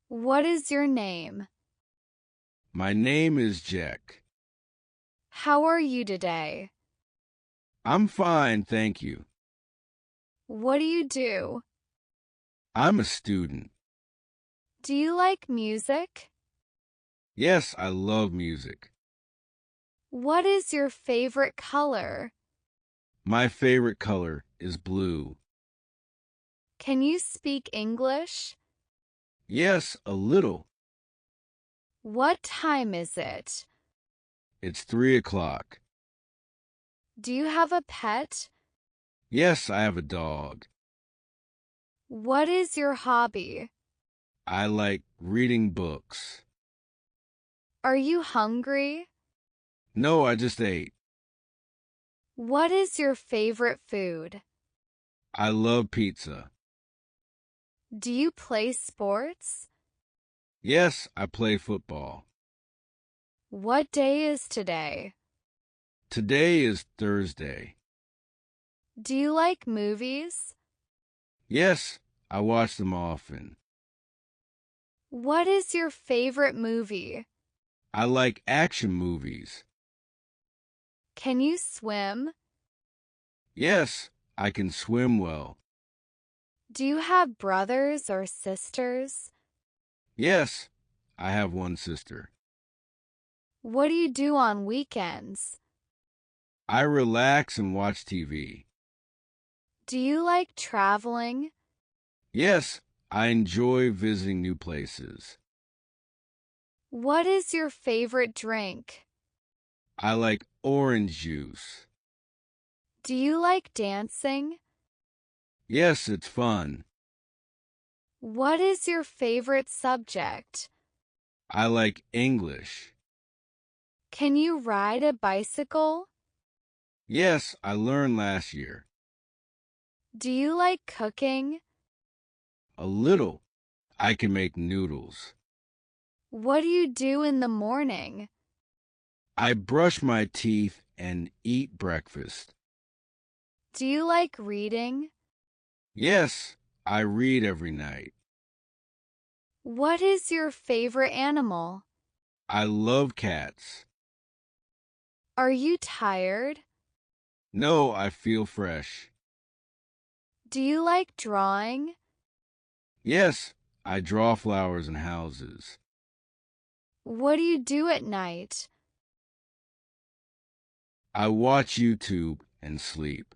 What is your name? My name is Jack. How are you today? I'm fine, thank you. What do you do? I'm a student. Do you like music? Yes, I love music. What is your favorite color? My favorite color is blue. Can you speak English? Yes, a little. What time is it? It's 3 o'clock. Do you have a pet? Yes, I have a dog. What is your hobby? I like reading books. Are you hungry? No, I just ate. What is your favorite food? I love pizza. Do you play sports? Yes, I play football. What day is today? Today is Thursday. Do you like movies? Yes, I watch them often. What is your favorite movie? I like action movies. Can you swim? Yes, I can swim well. Do you have brothers or sisters? Yes, I have one sister. What do you do on weekends? I relax and watch TV. Do you like traveling? Yes, I enjoy visiting new places. What is your favorite drink? I like orange juice. Do you like dancing? Yes, it's fun. What is your favorite subject? I like English. Can you ride a bicycle? Yes, I learned last year. Do you like cooking? A little. I can make noodles. What do you do in the morning? I brush my teeth and eat breakfast. Do you like reading? Yes, I read every night. What is your favorite animal? I love cats. Are you tired? No, I feel fresh. Do you like drawing? Yes, I draw flowers and houses. What do you do at night? I watch YouTube and sleep.